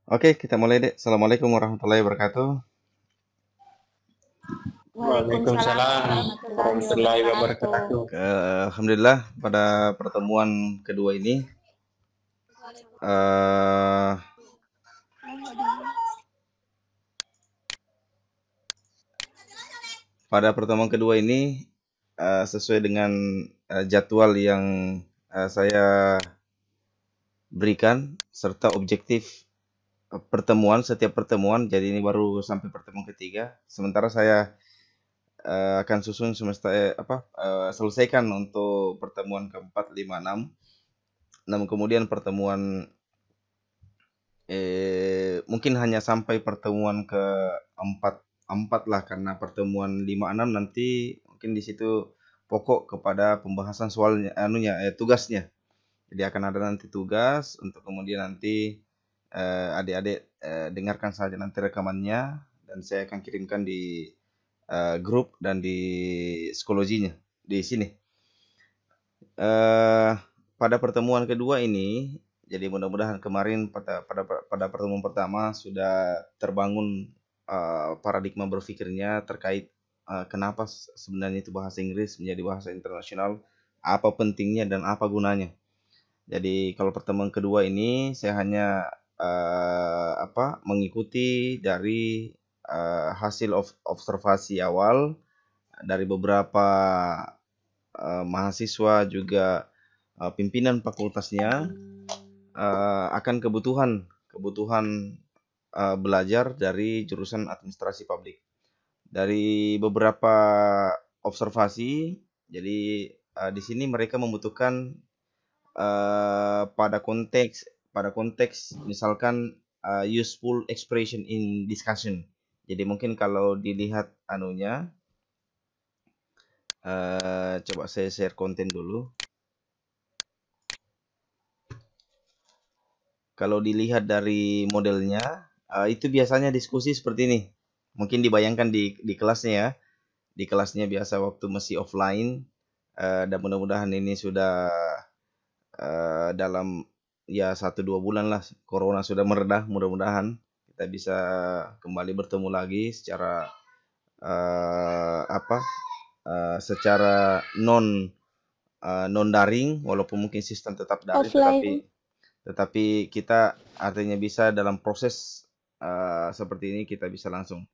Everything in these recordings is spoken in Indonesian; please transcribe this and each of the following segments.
Oke, kita mulai deh. Assalamualaikum warahmatullahi wabarakatuh. Waalaikumsalam Waalaikumsalam warahmatullahi warahmatullahi wabarakatuh. wabarakatuh. Alhamdulillah pada pertemuan kedua ini eh, sesuai dengan jadwal yang saya berikan serta objektif setiap pertemuan. Jadi ini baru sampai pertemuan ketiga. Sementara saya akan susun selesaikan untuk pertemuan keempat, lima, enam. Namun kemudian pertemuan mungkin hanya sampai pertemuan ke empat empat lah, karena pertemuan 5, 6 nanti mungkin di situ pokok kepada pembahasan soalnya tugasnya. Jadi akan ada nanti tugas untuk kemudian nanti adik-adik dengarkan saja nanti rekamannya, dan saya akan kirimkan di grup dan di psikologinya di sini. eh Pada pertemuan kedua ini, jadi mudah-mudahan kemarin pada pertemuan pertama sudah terbangun paradigma berpikirnya terkait kenapa sebenarnya itu bahasa Inggris menjadi bahasa internasional, apa pentingnya dan apa gunanya. Jadi kalau pertemuan kedua ini saya hanya mengikuti dari hasil observasi awal dari beberapa mahasiswa, juga pimpinan fakultasnya, akan kebutuhan belajar dari jurusan administrasi publik. Dari beberapa observasi, jadi di sini mereka membutuhkan pada konteks misalkan useful expression in discussion. Jadi mungkin kalau dilihat anunya, coba saya share konten dulu. Kalau dilihat dari modelnya, itu biasanya diskusi seperti ini. Mungkin dibayangkan di kelasnya ya. Di kelasnya biasa waktu masih offline, dan mudah-mudahan ini sudah dalam ya 1-2 bulan lah, corona sudah meredah, mudah-mudahan kita bisa kembali bertemu lagi secara secara non daring, walaupun mungkin sistem tetap daring, Offline. tetapi kita artinya bisa dalam proses seperti ini kita bisa langsung.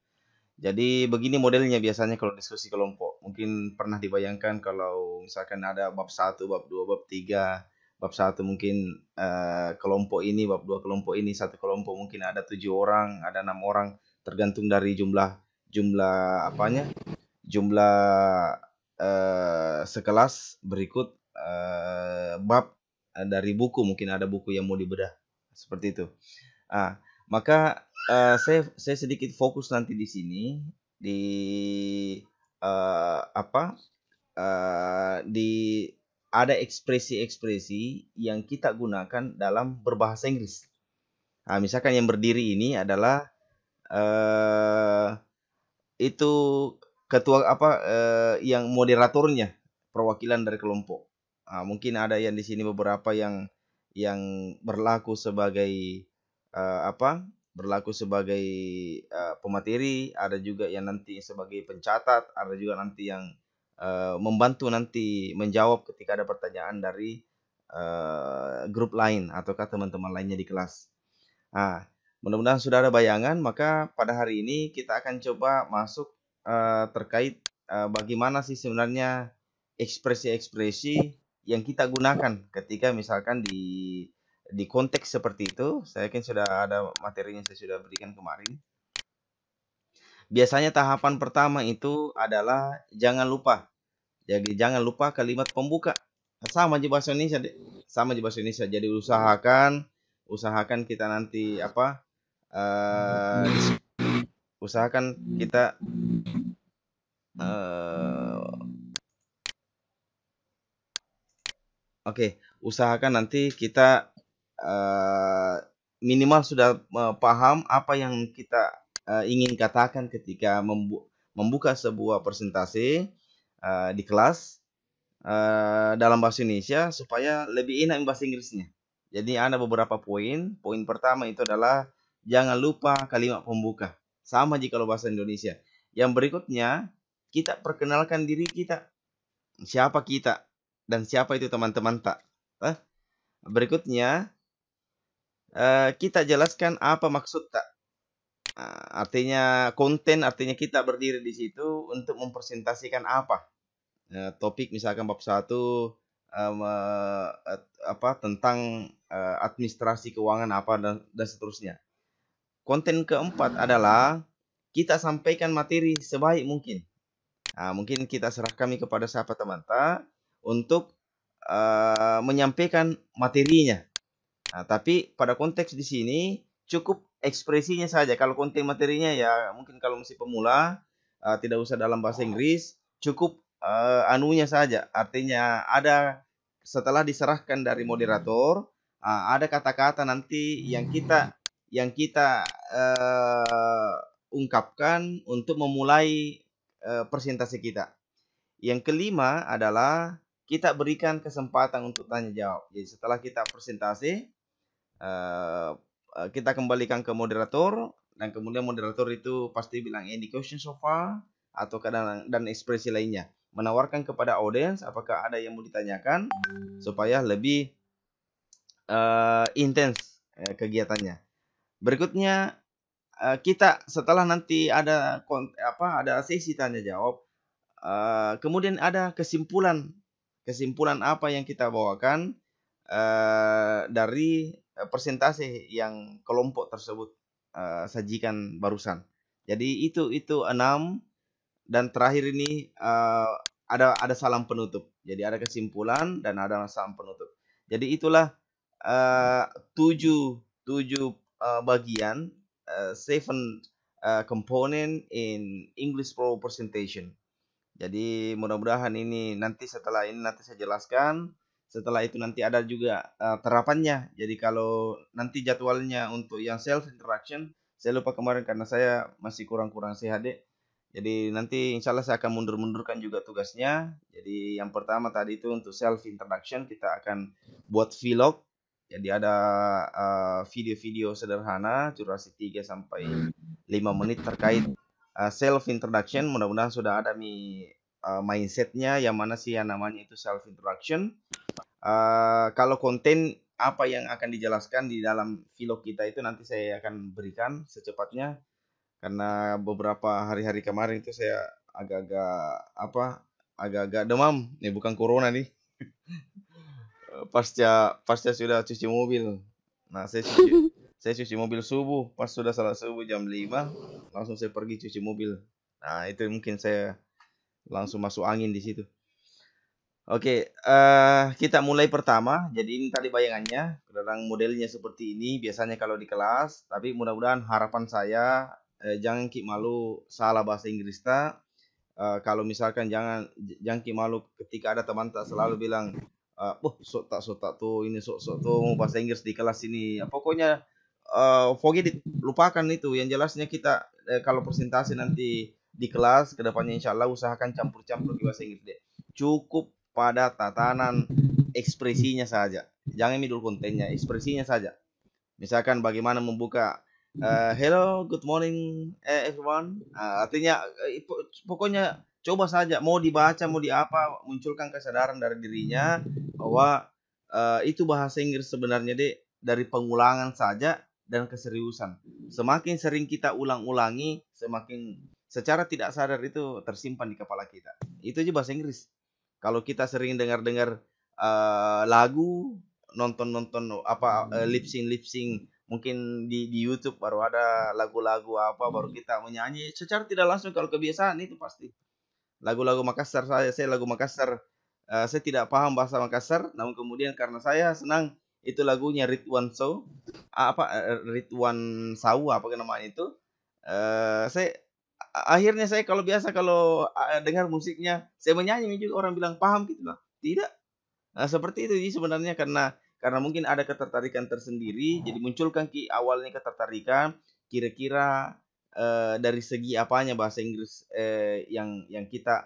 Jadi begini modelnya biasanya kalau diskusi kelompok. Mungkin pernah dibayangkan kalau misalkan ada bab 1, bab 2, bab 3. Bab 1 mungkin kelompok ini, bab 2 kelompok ini, satu kelompok mungkin ada 7 orang, ada 6 orang, tergantung dari jumlah jumlah apanya, jumlah sekelas. Berikut bab dari buku, mungkin ada buku yang mau dibedah seperti itu. Maka saya sedikit fokus nanti di sini di apa di ada ekspresi-ekspresi yang kita gunakan dalam berbahasa Inggris. Misalkan yang berdiri ini adalah eh, itu ketua yang moderatornya, perwakilan dari kelompok. Mungkin ada yang di sini beberapa yang berlaku sebagai eh, apa berlaku sebagai pemateri, ada juga yang nanti sebagai pencatat, ada juga nanti yang membantu nanti menjawab ketika ada pertanyaan dari grup lain ataukah teman-teman lainnya di kelas. Nah, mudah-mudahan sudah ada bayangan. Maka pada hari ini kita akan coba masuk terkait bagaimana sih sebenarnya ekspresi-ekspresi yang kita gunakan ketika misalkan di konteks seperti itu. Saya yakin sudah ada materinya, saya sudah berikan kemarin. Biasanya tahapan pertama itu adalah jangan lupa. Jadi jangan lupa kalimat pembuka. Sama aja bahasa Indonesia, sama aja bahasa Indonesia. Jadi usahakan kita nanti uh, usahakan kita uh, usahakan nanti kita minimal sudah paham apa yang kita ingin katakan ketika membuka sebuah presentasi di kelas dalam bahasa Indonesia, supaya lebih enak bahasa Inggrisnya. Jadi ada beberapa poin. Poin pertama itu adalah jangan lupa kalimat pembuka. Sama jika kalau bahasa Indonesia. Yang berikutnya, kita perkenalkan diri kita. Siapa kita dan siapa itu teman-teman tak. Berikutnya, kita jelaskan apa maksud tak. Artinya konten, artinya kita berdiri di situ untuk mempresentasikan apa. Topik misalkan bab 1 tentang administrasi keuangan apa dan seterusnya. Konten keempat adalah kita sampaikan materi sebaik mungkin. Mungkin kita serah kami kepada siapa teman-teman untuk menyampaikan materinya. Tapi pada konteks di sini cukup ekspresinya saja. Kalau konten materinya ya mungkin kalau masih pemula tidak usah dalam bahasa Inggris, cukup anunya saja. Artinya ada setelah diserahkan dari moderator, ada kata-kata nanti yang kita ungkapkan untuk memulai presentasi kita. Yang kelima adalah kita berikan kesempatan untuk tanya jawab. Jadi setelah kita presentasi, kita kembalikan ke moderator, dan kemudian moderator itu pasti bilang any question so far atau kadang dan ekspresi lainnya, menawarkan kepada audiens apakah ada yang mau ditanyakan supaya lebih intens kegiatannya. Berikutnya kita setelah nanti ada sesi tanya jawab, kemudian ada kesimpulan apa yang kita bawakan dari presentasi yang kelompok tersebut sajikan barusan. Jadi itu 6, dan terakhir ini ada salam penutup. Jadi ada kesimpulan dan ada salam penutup. Jadi itulah 7 bagian, 7 component in English Pro presentation. Jadi mudah-mudahan ini nanti setelah ini nanti saya jelaskan. Setelah itu nanti ada juga terapannya. Jadi kalau nanti jadwalnya untuk yang self introduction, saya lupa kemarin karena saya masih kurang sehat deh. Jadi nanti insya Allah saya akan mundur-mundurkan juga tugasnya. Jadi yang pertama tadi itu untuk self introduction kita akan buat vlog. Jadi ada video-video sederhana durasi 3 sampai 5 menit terkait self introduction. Mudah-mudahan sudah ada mindsetnya yang mana sih yang namanya itu self introduction. Kalau konten apa yang akan dijelaskan di dalam vlog kita itu nanti saya akan berikan secepatnya, karena beberapa hari-hari kemarin itu saya agak-agak demam. Bukan corona nih. pasca sudah cuci mobil. Nah, saya cuci mobil subuh, pas sudah salat subuh jam 5, langsung saya pergi cuci mobil. Nah, itu mungkin saya langsung masuk angin di situ. Oke, kita mulai pertama. Jadi ini tadi bayangannya, kadang modelnya seperti ini biasanya kalau di kelas. Tapi mudah-mudahan harapan saya jangan malu salah bahasa Inggris ta. Kalau misalkan jangan malu ketika ada teman tak selalu bilang, sok tak tuh ini sok tuh mau bahasa Inggris di kelas ini. Pokoknya forget it, lupakan itu. Yang jelasnya kita kalau presentasi nanti di kelas kedepannya insya Allah usahakan campur-campur di bahasa Inggris deh. Cukup pada tatanan ekspresinya saja. Jangan middle kontennya, ekspresinya saja. Misalkan bagaimana membuka hello, good morning everyone. Artinya pokoknya coba saja, mau dibaca, mau diapa, munculkan kesadaran dari dirinya bahwa itu bahasa Inggris sebenarnya dari pengulangan saja dan keseriusan. Semakin sering kita ulang-ulangi, semakin secara tidak sadar itu tersimpan di kepala kita. Itu aja bahasa Inggris. Kalau kita sering dengar-dengar lagu, nonton lip sync, mungkin di YouTube baru ada lagu-lagu baru kita menyanyi secara tidak langsung. Kalau kebiasaan itu pasti lagu-lagu Makassar. Saya lagu Makassar, saya tidak paham bahasa Makassar, namun kemudian karena saya senang itu lagunya Ridwan Saw, Ridwan Saw namanya itu, akhirnya saya kalau dengar musiknya saya menyanyi juga, orang bilang paham gitu lah. Tidak. Nah, seperti itu sih sebenarnya, karena mungkin ada ketertarikan tersendiri. Jadi munculkan awalnya ketertarikan, kira-kira dari segi apanya bahasa Inggris yang kita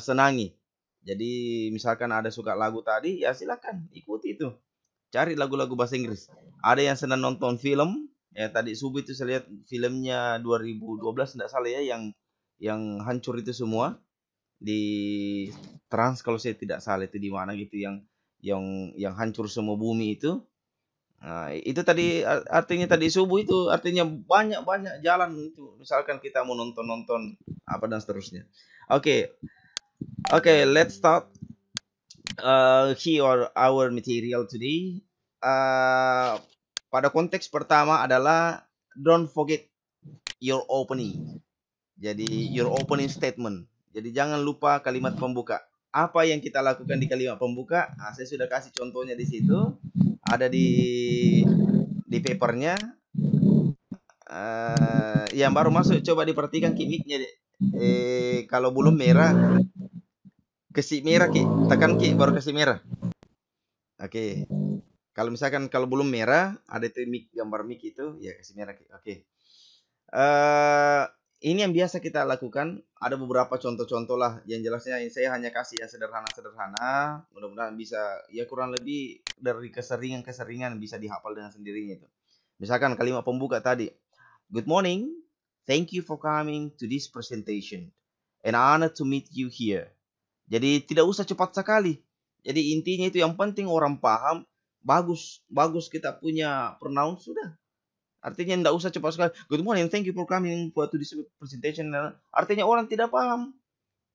senangi. Jadi misalkan ada suka lagu tadi, ya silakan ikuti itu. Cari lagu-lagu bahasa Inggris. Ada yang sedang nonton film. Ya tadi subuh itu saya lihat filmnya 2012 tidak salah ya, yang hancur itu semua di Trans kalau saya tidak salah, itu di mana gitu, yang hancur semua bumi itu. Nah, itu tadi artinya tadi subuh itu artinya banyak jalan itu. Misalkan kita mau nonton apa dan seterusnya. Oke, let's start here our material today. Pada konteks pertama adalah don't forget your opening. Jadi your opening statement. Jadi jangan lupa kalimat pembuka. Apa yang kita lakukan di kalimat pembuka? Nah, saya sudah kasih contohnya di situ. Ada di papernya. Yang baru masuk coba diperhatikan mic-nya. Kalau belum merah, kasih merah Ki. Tekan Ki baru kasih merah. Oke. Kalau misalkan kalau belum merah, ada itu mic, gambar mic itu, ya kasih merah Ki. Oke. Ini yang biasa kita lakukan. Ada beberapa contoh-contoh lah. Yang jelasnya saya hanya kasih yang sederhana-sederhana. Mudah-mudahan bisa ya kurang lebih dari keseringan-keseringan bisa dihafal dengan sendirinya itu. Misalkan kalimat pembuka tadi. Good morning. Thank you for coming to this presentation. And honored to meet you here. Jadi tidak usah cepat sekali. Jadi intinya itu yang penting orang paham. Bagus kita punya pronoun sudah. Artinya tidak usah cepat sekali. Good morning, thank you for coming to this presentation. Artinya orang tidak paham.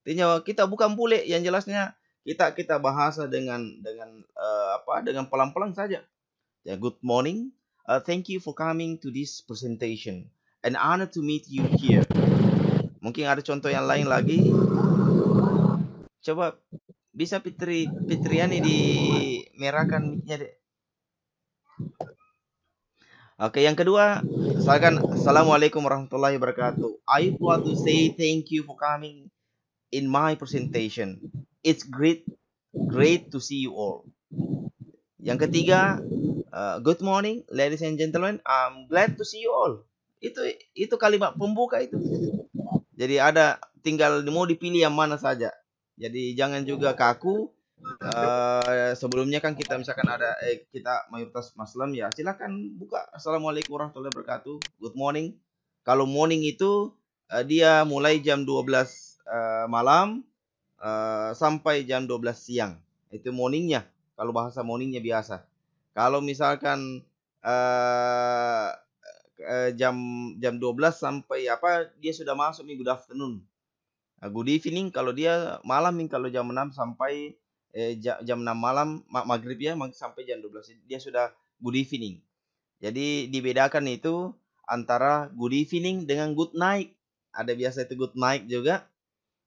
Artinya kita bukan bule, yang jelasnya kita bahasa dengan pelan-pelan saja. Ya, good morning. Thank you for coming to this presentation. And honored to meet you here. Mungkin ada contoh yang lain lagi. Coba bisa Fitriani dimerahkan mic-nya deh. Oke, yang kedua, misalkan Assalamualaikum warahmatullahi wabarakatuh. I want to say thank you for coming in my presentation. It's great to see you all. Yang ketiga, good morning ladies and gentlemen. I'm glad to see you all. Itu kalimat pembuka itu. Jadi ada tinggal mau dipilih yang mana saja. Jadi jangan juga kaku. Sebelumnya kan kita misalkan ada kita mayoritas Muslim ya, silakan buka Assalamualaikum warahmatullahi wabarakatuh. Good morning. Kalau morning itu dia mulai jam 12 malam sampai jam 12 siang. Itu morningnya. Kalau bahasa morningnya biasa. Kalau misalkan jam 12 sampai dia sudah masuk nih good afternoon. Good evening kalau dia malam nih, kalau jam 6 sampai jam 6 malam maghrib ya sampai jam 12 dia sudah good evening. Jadi dibedakan itu antara good evening dengan good night. Ada biasa itu good night juga.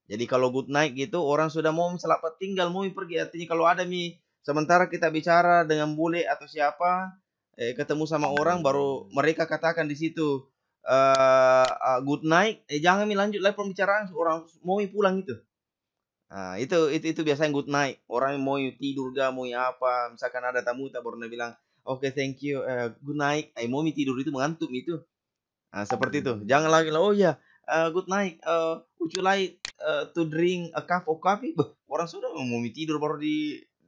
Jadi kalau good night gitu orang sudah mau selamat tinggal mau pergi. Artinya kalau ada sementara kita bicara dengan bule atau siapa ketemu sama orang baru mereka katakan di situ good night, jangan lanjut lagi pembicaraan, orang mau pulang itu. Nah, itu biasanya good night. Orang mau tidur mau apa, misalkan ada tamu tak baru bilang, "Oke, thank you. Good night." Mau tidur itu mengantuk itu. Nah, seperti itu. Jangan lagi oh ya, good night. Would you like to drink a cup of coffee? Orang sudah mau tidur baru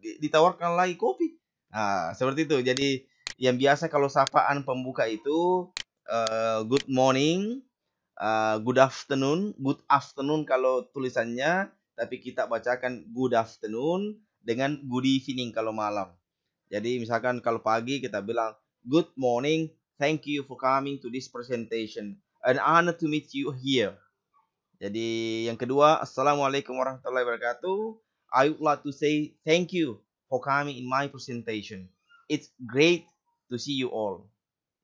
ditawarkan lagi kopi. Nah, seperti itu. Jadi yang biasa kalau sapaan pembuka itu good morning, good afternoon kalau tulisannya, tapi kita bacakan good afternoon dengan good evening kalau malam. Jadi misalkan kalau pagi kita bilang good morning, thank you for coming to this presentation. An honor to meet you here. Jadi yang kedua, Assalamualaikum warahmatullahi wabarakatuh. I would like to say thank you for coming in my presentation. It's great to see you all.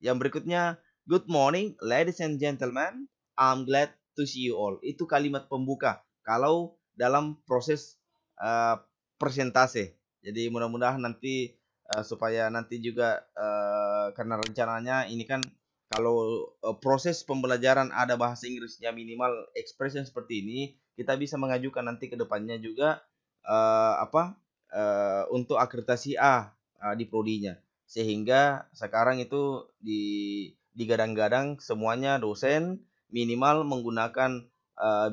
Yang berikutnya, good morning ladies and gentlemen. I'm glad to see you all. Itu kalimat pembuka kalau dalam proses presentasi. Jadi mudah-mudahan nanti supaya nanti juga karena rencananya ini kan kalau proses pembelajaran ada bahasa Inggrisnya minimal expression seperti ini, kita bisa mengajukan nanti ke depannya juga untuk akreditasi A di prodinya. Sehingga sekarang itu digadang-gadang semuanya dosen minimal menggunakan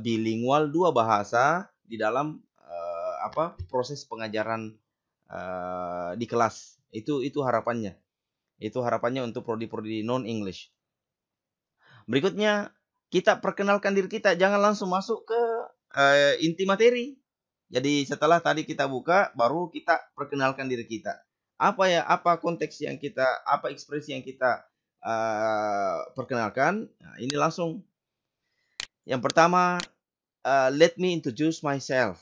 bilingual 2 bahasa di dalam proses pengajaran di kelas. Itu harapannya. Itu harapannya untuk prodi-prodi non-English. Berikutnya, kita perkenalkan diri kita. Jangan langsung masuk ke inti materi. Jadi setelah tadi kita buka, baru kita perkenalkan diri kita. Apa konteks yang kita, apa ekspresi yang kita perkenalkan? Nah, ini langsung. Yang pertama, let me introduce myself.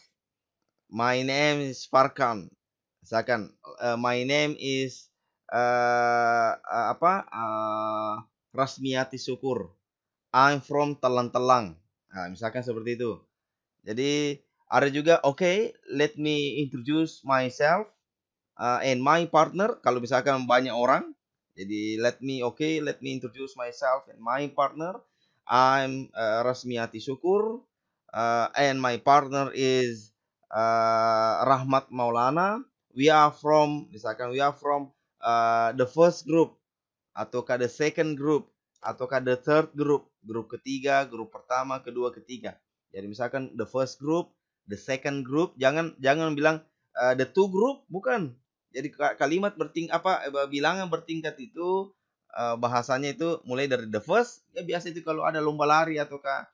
My name is Farkan. Misalkan, my name is Rasmiati Syukur. I'm from Telang-Telang. Nah, misalkan seperti itu. Jadi ada juga, let me introduce myself and my partner. Kalau misalkan banyak orang, jadi let me introduce myself and my partner. I'm Rasmiati Syukur and my partner is Rahmat Maulana. We are from the first group, ataukah the second group, ataukah the third group, grup ketiga, grup pertama, kedua, ketiga. Jadi misalkan the first group, the second group, jangan bilang the two group, bukan. Jadi kalimat bilangan bertingkat itu bahasanya itu mulai dari the first, ya biasa itu kalau ada lomba lari ataukah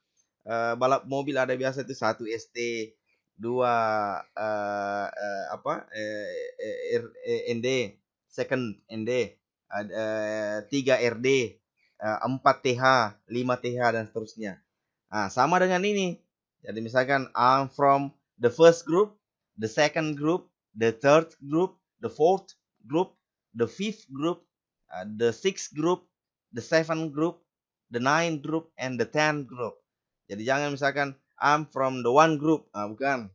balap mobil ada biasa itu 1 ST, 2 ND, second ND, 3 RD, 4 TH, 5 TH, dan seterusnya. Nah, sama dengan ini. Jadi misalkan I'm from the first group, the second group, the third group, the fourth group, the fifth group, the sixth group, the seventh group, the ninth group, and the 10th group. Jadi jangan misalkan I'm from the one group. Bukan.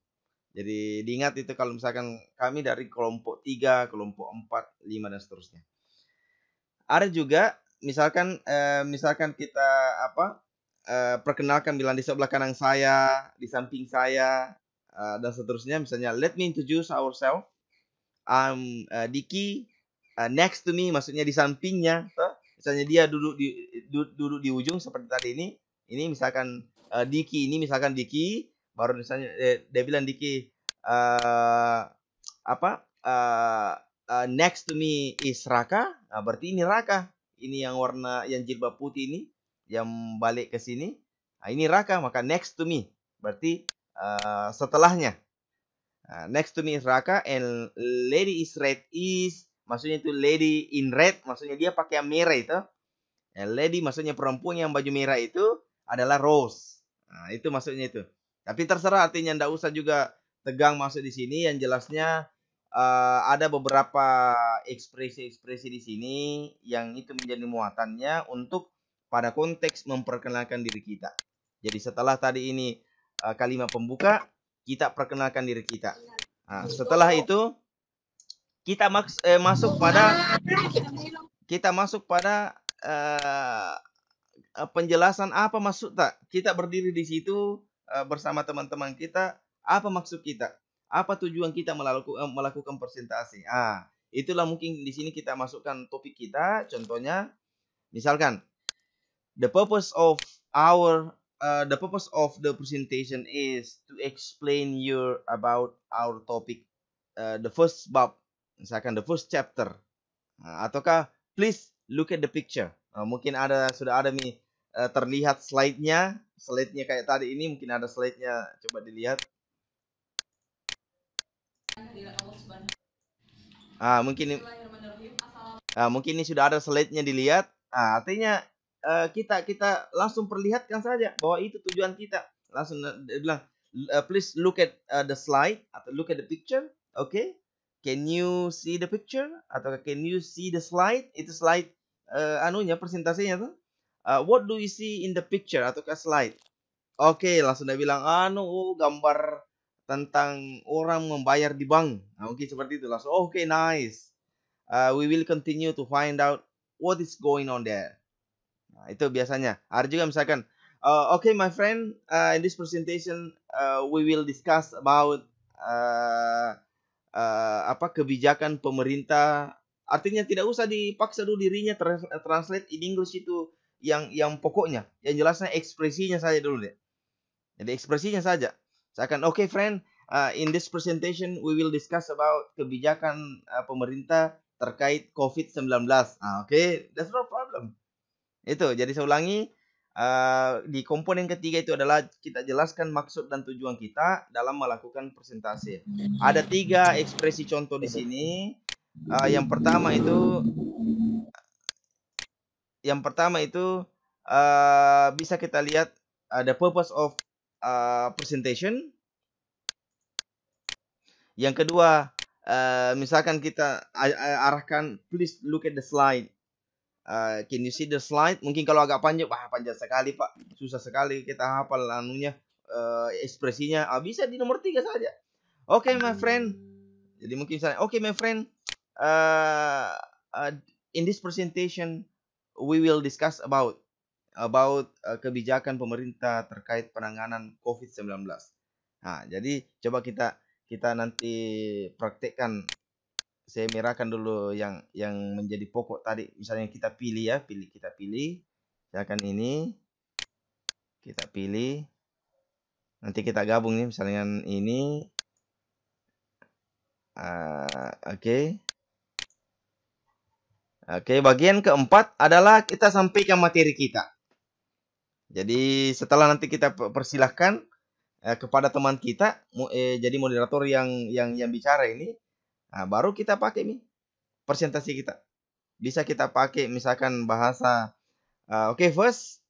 Jadi diingat itu kalau misalkan kami dari kelompok 3, kelompok 4, 5, dan seterusnya. Ada juga misalkan kita perkenalkan, bilang di sebelah kanan saya, di samping saya, dan seterusnya. Misalnya let me introduce ourselves. I'm Diki. Next to me maksudnya di sampingnya. Misalnya dia duduk di ujung seperti tadi ini. Ini misalkan Diki, baru misalnya dia bilang Diki next to me is Raka. Nah, berarti ini Raka. Ini yang warna yang jilbab putih ini, yang balik ke sini. Nah, ini Raka, maka next to me berarti setelahnya. Next to me is Raka, and lady is red is, maksudnya itu lady in red, maksudnya dia pakai yang merah itu. Lady maksudnya perempuan yang baju merah itu adalah Rose. Nah, itu maksudnya itu. Tapi terserah artinya, ndak usah juga tegang masuk di sini. Yang jelasnya ada beberapa ekspresi-ekspresi di sini yang itu menjadi muatannya untuk pada konteks memperkenalkan diri kita. Jadi setelah tadi ini kalimat pembuka, kita perkenalkan diri kita. Nah, setelah itu kita masuk pada penjelasan apa maksud tak. Kita berdiri di situ bersama teman-teman kita, apa maksud kita, apa tujuan kita melakukan presentasi. Itulah mungkin di sini kita masukkan topik kita. Contohnya, misalkan the purpose of the presentation is to explain about our topic, the first bab, misalkan the first chapter, ataukah please look at the picture. Mungkin sudah ada nih terlihat slide-nya kayak tadi ini, mungkin ada slide-nya, coba dilihat. Mungkin ini sudah ada slide-nya dilihat. Artinya kita langsung perlihatkan saja bahwa itu tujuan kita. Langsung bilang please look at the slide atau look at the picture. Okay? Can you see the picture atau can you see the slide? Itu slide presentasinya tuh. What do you see in the picture atau ke slide? Oke, langsung dia bilang gambar tentang orang membayar di bank. Mungkin seperti itu. Langsung nice. We will continue to find out what is going on there. Nah, itu biasanya. Ada juga misalkan, my friend, in this presentation we will discuss about kebijakan pemerintah. Artinya tidak usah dipaksa dulu dirinya translate in English itu yang pokoknya. Yang jelasnya ekspresinya saja dulu deh. Jadi ekspresinya saja. Misalkan, friend, in this presentation we will discuss about kebijakan pemerintah terkait COVID-19. Oke, that's no problem. Itu, jadi saya ulangi, di komponen ketiga itu adalah kita jelaskan maksud dan tujuan kita dalam melakukan presentasi. Ada 3 ekspresi contoh di sini. Yang pertama itu bisa kita lihat the purpose of presentation. Yang kedua, misalkan kita arahkan, please look at the slide. Can you see the slide? Mungkin kalau agak panjang, panjang sekali Pak, susah sekali kita hafal ekspresinya. Bisa di nomor 3 saja. Okay, my friend. Jadi mungkin misalnya, okay, my friend, in this presentation we will discuss about kebijakan pemerintah terkait penanganan COVID-19. Jadi coba kita nanti praktekkan. Saya merahkan dulu yang menjadi pokok tadi. Misalnya kita pilih ya, kita pilih. Misalkan ini kita pilih. Nanti kita gabung nih, misalnya ini. Oke, bagian keempat adalah kita sampaikan materi kita. Jadi setelah nanti kita persilahkan kepada teman kita, jadi moderator yang bicara ini, baru kita pakai nih presentasi kita. Bisa kita pakai misalkan bahasa, okay, first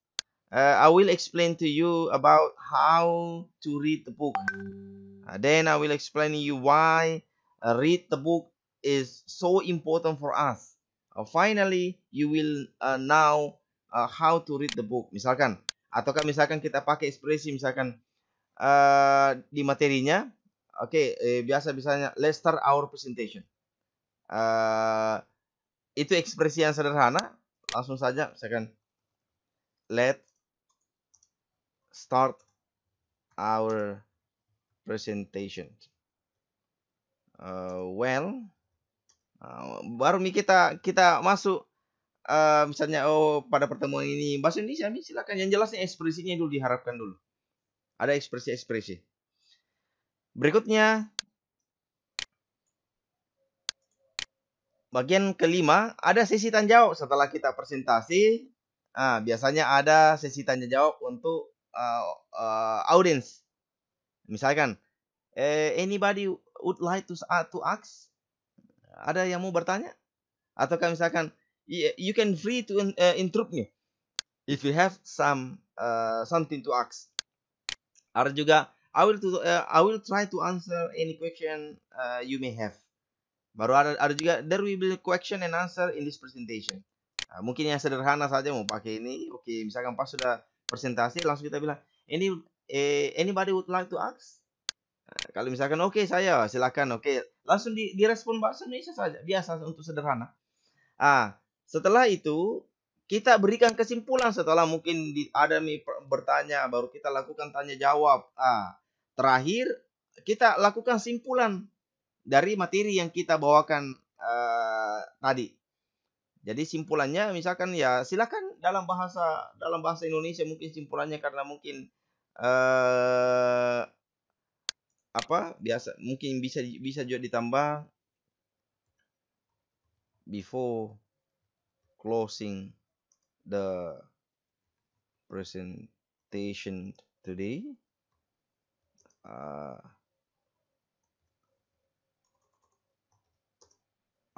I will explain to you about how to read the book. Then I will explain to you why read the book is so important for us. Finally, you will know how to read the book. Misalkan, ataukah misalkan kita pakai ekspresi misalkan di materinya, biasanya let's start our presentation. Itu ekspresi yang sederhana, langsung saja misalkan let's start our presentation. Baru nih kita masuk misalnya pada pertemuan ini bahasa Indonesia, silakan yang jelasnya ekspresinya dulu diharapkan dulu. Ada ekspresi-ekspresi. Berikutnya bagian kelima, ada sesi tanya jawab setelah kita presentasi. Biasanya ada sesi tanya jawab untuk audience. Misalkan, anybody would like to ask? Ada yang mau bertanya? Ataukah misalkan, you can free to interrupt me if you have something to ask. Ada juga, I will try to answer any question you may have. Baru ada juga, there will be question and answer in this presentation. Mungkin yang sederhana saja mau pakai ini. Oke, misalkan pas sudah presentasi langsung kita bilang, anybody would like to ask? Kalau misalkan saya silakan, langsung direspon bahasa Indonesia saja, biasa untuk sederhana. Setelah itu kita berikan kesimpulan setelah mungkin ada bertanya, baru kita lakukan tanya jawab. Terakhir kita lakukan simpulan dari materi yang kita bawakan tadi. Jadi simpulannya misalkan ya silakan dalam bahasa Indonesia mungkin simpulannya, karena mungkin biasa mungkin bisa juga ditambah before closing the presentation today.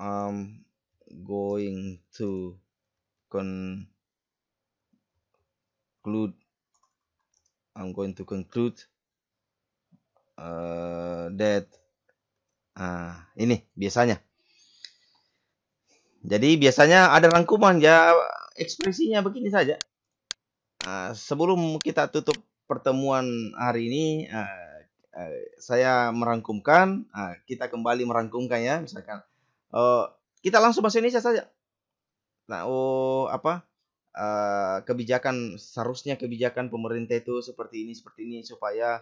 I'm going to conclude that ini biasanya. Jadi biasanya ada rangkuman ya, ekspresinya begini saja. Sebelum kita tutup pertemuan hari ini, saya merangkumkan. Kita kembali merangkumkan ya, misalkan kita langsung bahasa Indonesia saja. Seharusnya kebijakan pemerintah itu seperti ini supaya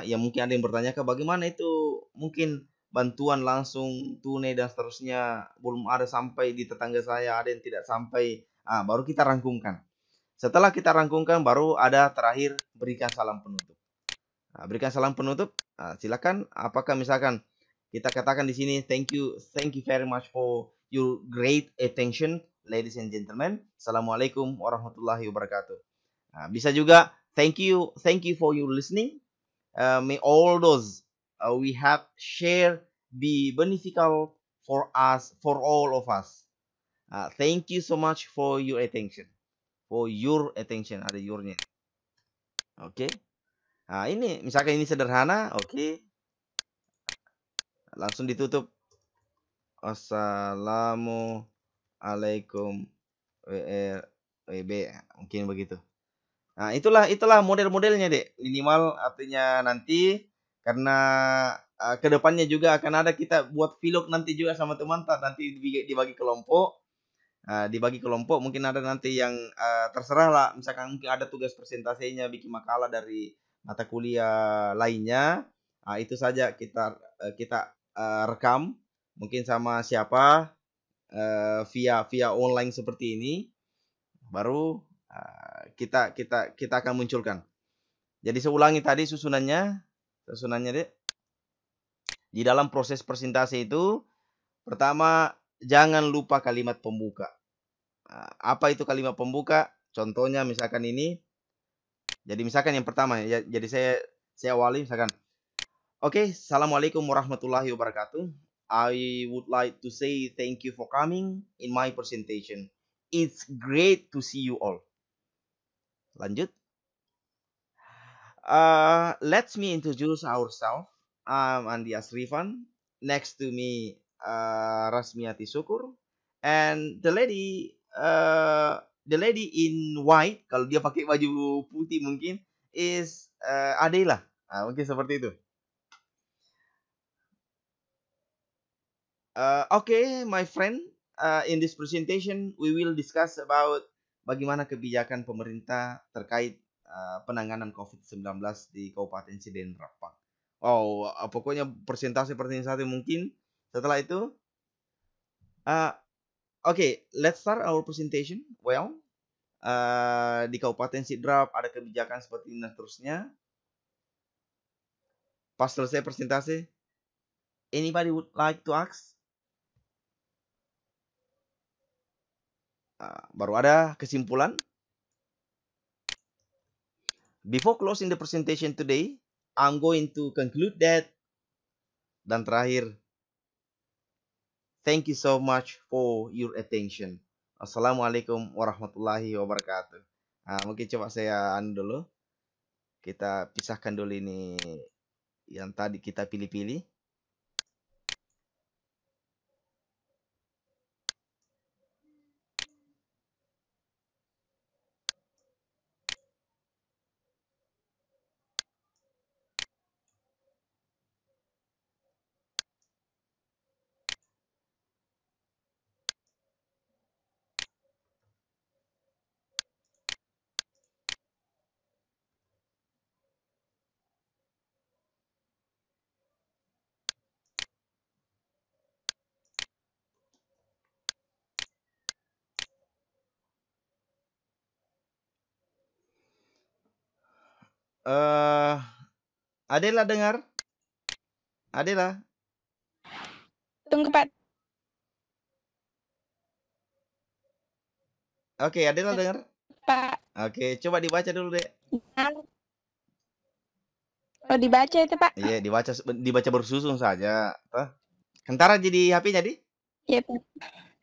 ya mungkin ada yang bertanya bagaimana itu mungkin bantuan langsung tunai dan seterusnya belum ada sampai di tetangga saya, ada yang tidak sampai. Baru kita rangkumkan. Setelah kita rangkumkan baru ada terakhir berikan salam penutup. Berikan salam penutup, silakan. Apakah misalkan kita katakan di sini thank you very much for your great attention, ladies and gentlemen. Assalamualaikum warahmatullahi wabarakatuh. Nah, bisa juga thank you for your listening. May all those we have share be beneficial for us, for all of us. Thank you so much for your attention. Ada your-nya. Oke. Nah, ini misalkan ini sederhana, oke. Langsung ditutup. Assalamualaikum WB, mungkin begitu. Nah, itulah model-modelnya, Dek. Minimal artinya nanti karena kedepannya juga akan ada kita buat vlog nanti juga sama teman-teman, nanti dibagi kelompok. Dibagi kelompok mungkin ada nanti yang terserah lah, misalkan mungkin ada tugas presentasinya bikin makalah dari mata kuliah lainnya. Itu saja kita rekam mungkin sama siapa via online seperti ini, baru kita akan munculkan. Jadi saya ulangi tadi susunannya Dek. Di dalam proses presentasi itu pertama jangan lupa kalimat pembuka. Apa itu kalimat pembuka? Contohnya misalkan ini. Jadi misalkan yang pertama ya, jadi saya awali misalkan. Oke, Assalamualaikum warahmatullahi wabarakatuh. I would like to say thank you for coming in my presentation. It's great to see you all. Lanjut. Let me introduce ourselves. I'm Andi Asrifan. Next to me, Rasmiati Syukur. And the lady in white, kalau dia pakai baju putih mungkin, is Adela. Mungkin seperti itu. Okay, my friend, in this presentation we will discuss about bagaimana kebijakan pemerintah terkait penanganan COVID-19 di Kabupaten Sidenrap, Rapang. Oh, pokoknya presentasi mungkin. Setelah itu, okay, let's start our presentation. Well, di Kabupaten Sidrap ada kebijakan seperti ini dan seterusnya. Pas selesai presentasi, anybody would like to ask? Baru ada kesimpulan. Before closing the presentation today, I'm going to conclude that. Dan terakhir, thank you so much for your attention. Assalamualaikum warahmatullahi wabarakatuh. Mungkin coba saya dulu. Kita pisahkan dulu ini yang tadi kita pilih-pilih. Adela dengar? Adela? Tunggu, Pak. Oke, Adela dengar? Pak. Oke, coba dibaca dulu, Dek. Oh, dibaca itu, Pak? Iya, dibaca bersusun saja. Kentara jadi HP jadi? Iya, Pak.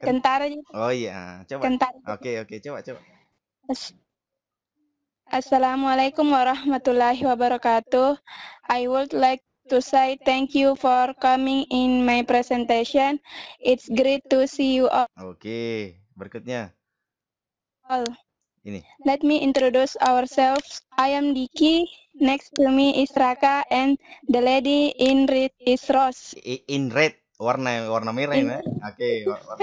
Kentara jadi. Oh iya, coba. Kentara. Oke, coba. Assalamualaikum warahmatullahi wabarakatuh. I would like to say thank you for coming in my presentation. It's great to see you all. Oke, berikutnya. Ini. Let me introduce ourselves. I am Diki. Next to me is Raka, and the lady in red is Rose. In red, warna merah ini. Oke, warna.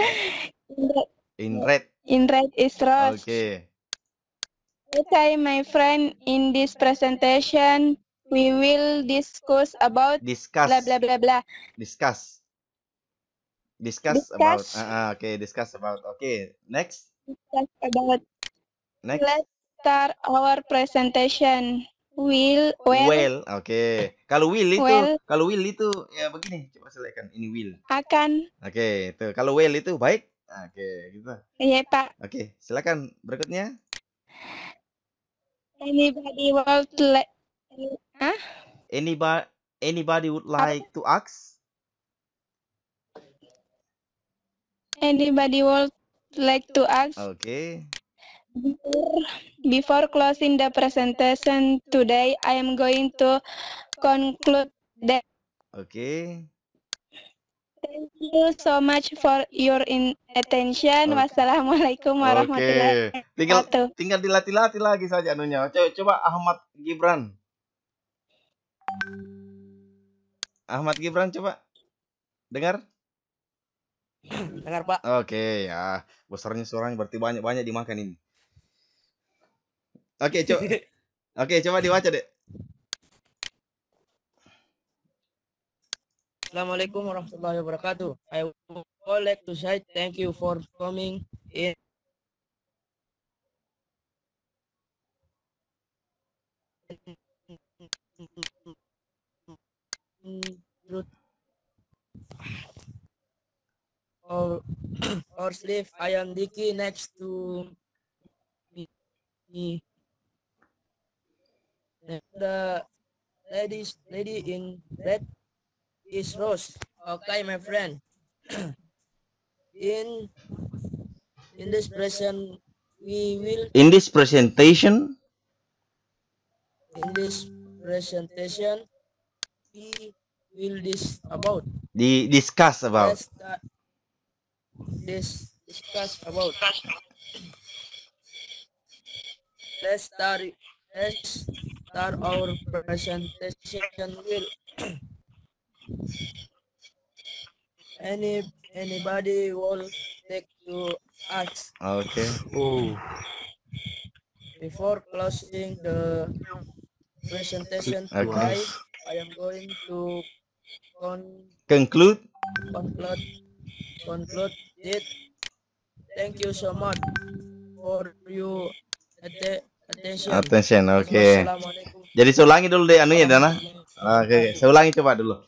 In red. In red is Rose. Oke. Okay, my friend, in this presentation, we will discuss about blah blah blah blah. Discuss about. Discuss about. Okay, next. Discuss about. Next. Let's start our presentation. Will, well, Well, oke. Kalau well, will itu ya begini, coba selesaikan. Ini will. akan. Oke, itu. Kalau well itu baik. Oke, gitu. Iya, Pak. Oke, silakan berikutnya. Anybody want to like, Hah? Anybody would Apa? like to ask? Anybody would like to ask? Oke. Before closing the presentation today, I am going to conclude that. Oke. Thank you so much for your attention. Oke. Wassalamualaikum warahmatullahi Tinggal wabarakatuh. tinggal dilatih-latih lagi saja anunya. Coba Ahmad Gibran. Ahmad Gibran coba. Dengar? Dengar, Pak. Oke, ya. Besarnya suaranya berarti banyak-banyak dimakan ini. Oke, coba dibaca, Dek. Assalamualaikum warahmatullahi wabarakatuh. I would like to say thank you for coming in. Or sleeve. I am Dicky. Next to me, the lady in red is Rose. Okay, my friend. In this presentation, we will discuss about. Let's start our presentation. Will anybody will take to ask? Okay. Before closing the presentation today, I am going to conclude it. Thank you so much for your attention. Oke. Jadi saya ulangi dulu deh anunya Dana. Oke, saya ulangi coba dulu.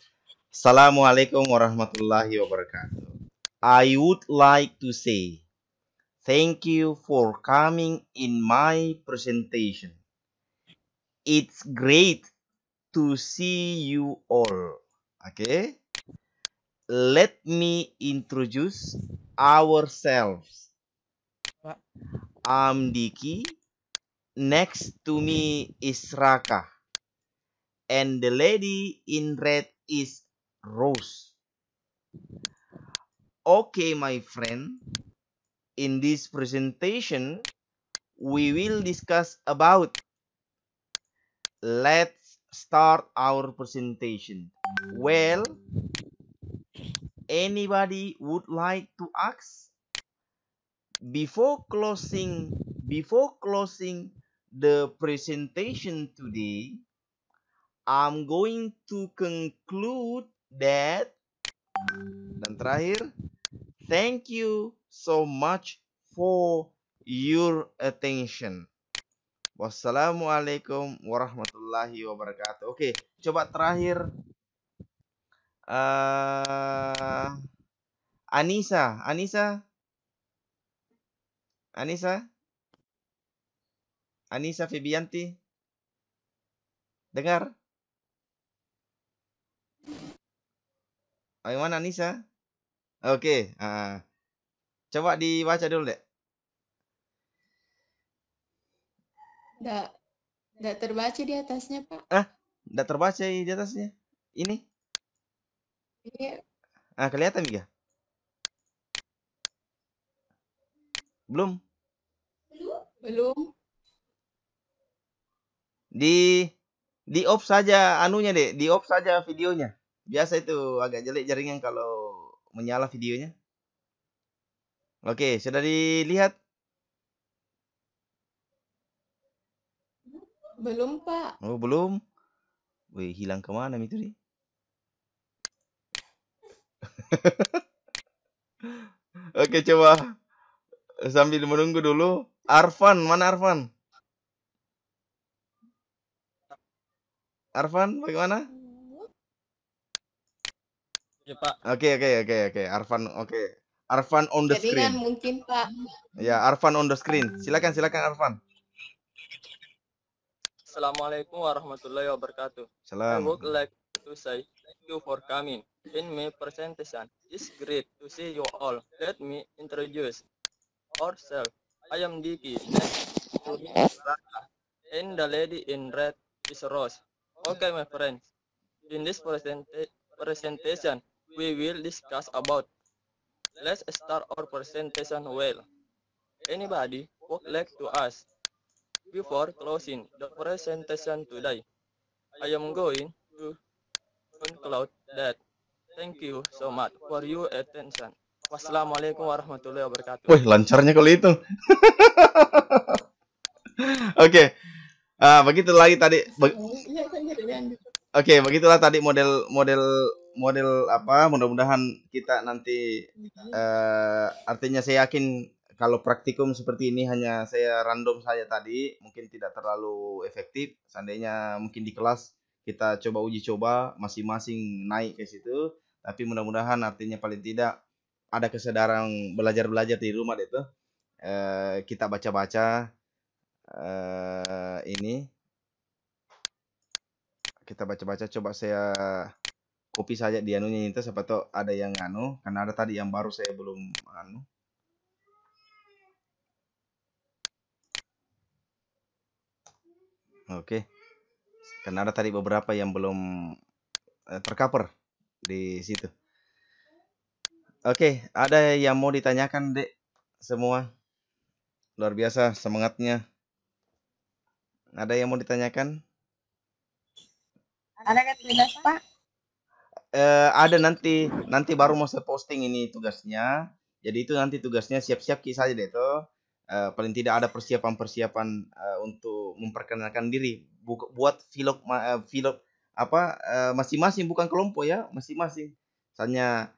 Assalamualaikum warahmatullahi wabarakatuh. I would like to say thank you for coming in my presentation. It's great to see you all. Okay? Let me introduce ourselves. I'm Diki. Next to me is Raka. And the lady in red is Rose. Okay, my friend. In this presentation, we will discuss about. Let's start our presentation. Well, anybody would like to ask? Before closing the presentation today, I'm going to conclude that. Dan terakhir, thank you so much for your attention. Wassalamualaikum warahmatullahi wabarakatuh. Oke, coba terakhir Anissa Febianti. Dengar? Yang mana Anissa? Oke, coba dibaca dulu, Dek. Nggak terbaca di atasnya, Pak. Nggak terbaca di atasnya. Ini? Iya. Kelihatan Mika? Belum? Di off saja anunya, Dek. Di off saja videonya. Biasa itu agak jelek jaringan kalau menyala videonya. Oke, sudah dilihat? Belum, Pak. Oh, belum? Wih, hilang kemana itu nih? Oke, coba sambil menunggu dulu. Arfan, mana Arfan? Arfan bagaimana? Ya Pak. Oke. Arfan oke. Arfan on the screen. Jaringan mungkin Pak. Ya, Arfan on the screen. Silakan Arfan. Assalamualaikum warahmatullahi wabarakatuh. I Salam. would like to say thank you for coming in my presentation. It's great to see you all. Let me introduce ourselves. I am Diki. Next to me is Raka. And the lady in red is Rose. Okay, my friends. In this presentation, we will discuss about. Let's start our presentation well. Anybody would like to ask? Before closing the presentation today, I am going to conclude that. Thank you so much for your attention. Wassalamualaikum warahmatullahi wabarakatuh. Wih, lancarnya kalau itu. Oke. Begitu lagi tadi. Oke, begitulah tadi model apa? Mudah-mudahan kita nanti artinya saya yakin kalau praktikum seperti ini hanya saya random saja tadi, mungkin tidak terlalu efektif. Seandainya mungkin di kelas kita coba uji coba masing-masing naik ke situ, tapi mudah-mudahan artinya paling tidak ada kesadaran belajar di rumah itu. Kita baca-baca ini. Kita baca-baca, coba saya copy saja di anunya itu, siapa tahu ada yang anu, karena ada tadi yang baru saya belum anu. Oke. Karena ada tadi beberapa yang belum tercover di situ. Oke, ada yang mau ditanyakan, Dek? Semua. Luar biasa semangatnya. Ada yang mau ditanyakan? Ada tugas Pak? Ada nanti baru mau saya posting ini tugasnya. Jadi itu nanti tugasnya siap-siap saja deh itu. Paling tidak ada persiapan untuk memperkenalkan diri. Buat vlog apa masing-masing, bukan kelompok ya, masing-masing. Misalnya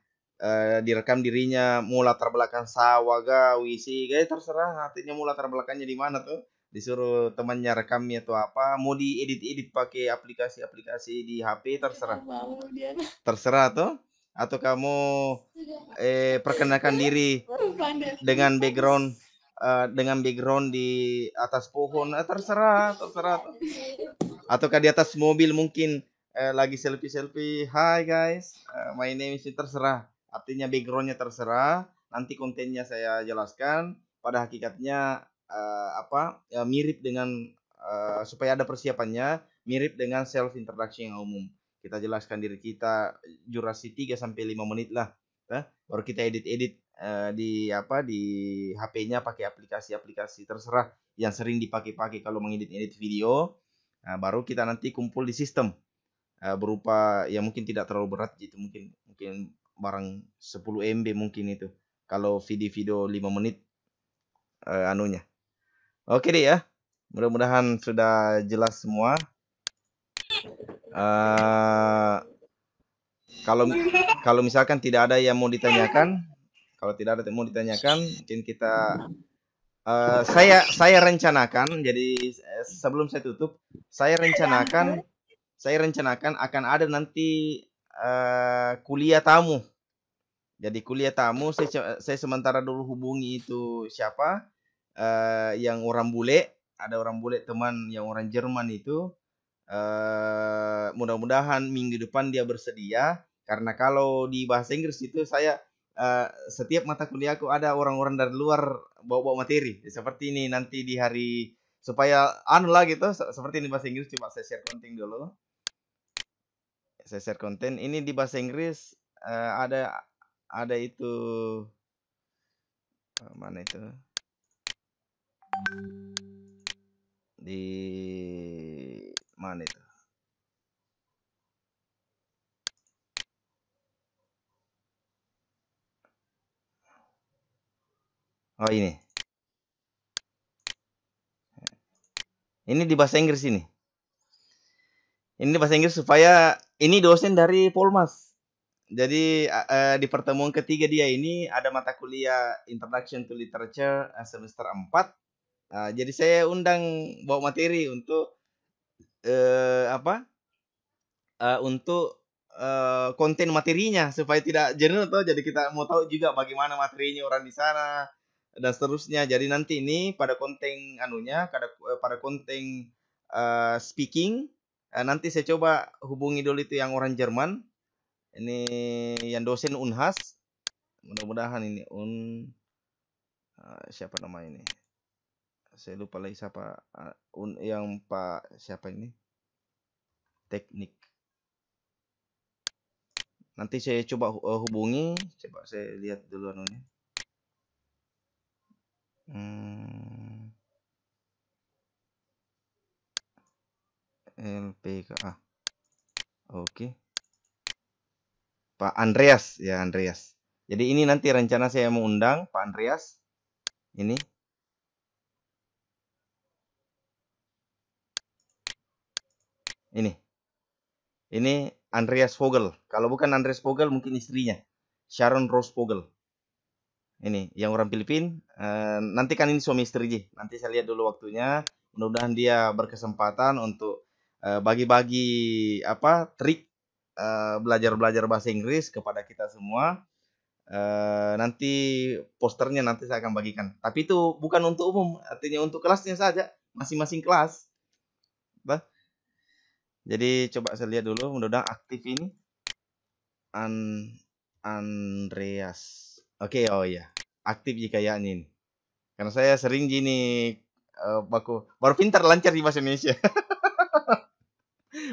direkam dirinya, mau latar belakang sawah, wisi, kayak terserah. Artinya mau latar belakangnya di mana tuh. Disuruh temannya rekamnya atau apa, mau diedit pakai aplikasi di HP, terserah tuh. Atau kamu perkenalkan diri dengan background di atas pohon, terserah tuh. Ataukah di atas mobil mungkin lagi selfie, hi guys, my name is, terserah. Artinya backgroundnya terserah. Nanti kontennya saya jelaskan. Pada hakikatnya mirip dengan supaya ada persiapannya, mirip dengan self introduction yang umum. Kita jelaskan diri kita, durasi 3 sampai 5 menit lah. Baru kita edit di HP-nya pakai aplikasi terserah yang sering dipakai kalau mengedit video. Baru kita nanti kumpul di sistem berupa yang mungkin tidak terlalu berat gitu, mungkin barang 10 MB mungkin itu. Kalau video 5 menit anunya. Oke deh ya, mudah-mudahan sudah jelas semua. Kalau misalkan tidak ada yang mau ditanyakan, mungkin kita saya rencanakan. Jadi sebelum saya tutup, saya rencanakan akan ada nanti kuliah tamu. Jadi kuliah tamu saya sementara dulu hubungi itu siapa? Yang orang bule, ada orang bule teman yang orang Jerman itu. Mudah-mudahan minggu depan dia bersedia, karena kalau di bahasa Inggris itu saya setiap mata kuliahku ada orang-orang dari luar bawa materi seperti ini nanti di hari, supaya gitu seperti ini bahasa Inggris. Coba saya share konten dulu. Saya share konten ini di bahasa Inggris. Ada itu mana itu di mana itu? Oh ini di bahasa Inggris ini. Ini di bahasa Inggris supaya ini dosen dari Polmas. Jadi di pertemuan ketiga dia ini ada mata kuliah Introduction to Literature semester 4. Jadi saya undang bawa materi untuk untuk konten materinya supaya tidak jenuh toh. Jadi kita mau tahu juga bagaimana materinya orang di sana dan seterusnya. Jadi nanti ini pada konten anunya, pada konten speaking, nanti saya coba hubungi dulu itu yang orang Jerman. Ini yang dosen Unhas. Mudah-mudahan ini siapa nama ini? Saya lupa lagi siapa. Yang Pak siapa ini? Teknik. Nanti saya coba hubungi. Coba saya lihat dulu anunya. LPKA. Oke. Pak Andreas, ya Andreas. Jadi ini nanti rencana saya mau undang Pak Andreas. Ini. Ini Andreas Vogel. Kalau bukan Andreas Vogel mungkin istrinya. Sharon Rose Vogel. Ini yang orang Filipina. Nanti kan ini suami istri. Nanti saya lihat dulu waktunya. Mudah-mudahan dia berkesempatan untuk bagi-bagi trik belajar bahasa Inggris kepada kita semua. Nanti posternya nanti saya akan bagikan. Tapi itu bukan untuk umum, artinya untuk kelasnya saja, masing-masing kelas. Jadi coba saya lihat dulu, mudah-mudahan aktif ini. Andreas. Oke, oh iya, aktif jika ya ini. Karena saya sering gini, baru pintar lancar di bahasa Indonesia.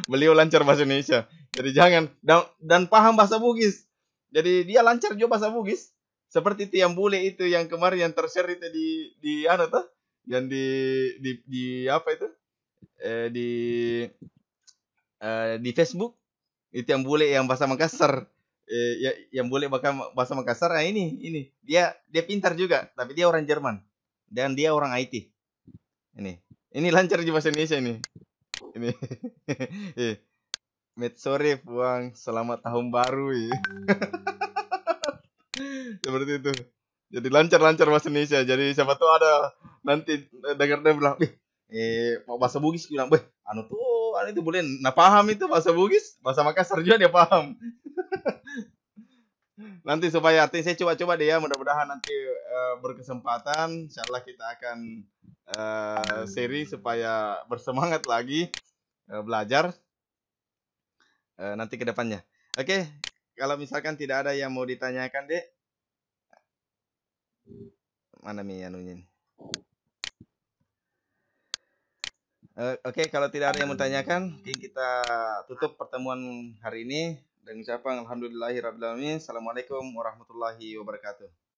Beliau lancar bahasa Indonesia. Jadi jangan dan paham bahasa Bugis. Jadi dia lancar juga bahasa Bugis. Seperti itu yang bule itu yang kemarin yang tershare itu di apa tuh? Yang di apa itu? Di Facebook. Itu yang bule yang bahasa Makassar. Yang bule bahasa Makassar. Nah ini dia pintar juga, tapi dia orang Jerman dan dia orang IT. Ini lancar di bahasa Indonesia ini. Sore Puang, selamat tahun baru ya. Seperti itu. Jadi lancar bahasa Indonesia. Jadi siapa tahu ada nanti dengar dia bilang, bahasa Bugis bilang, anu itu boleh. Nah paham itu bahasa Bugis, bahasa Makassar juga dia paham. Nanti supaya artinya saya coba deh ya, mudah-mudahan nanti berkesempatan, insyaallah kita akan seri supaya bersemangat lagi belajar nanti ke depannya. Oke, kalau misalkan tidak ada yang mau ditanyakan, Dek. Mana nih anunya? Oke, kalau tidak ada yang mau ditanyakan, kita tutup pertemuan hari ini dengan ucapan alhamdulillahirabbil alamin. Assalamualaikum warahmatullahi wabarakatuh.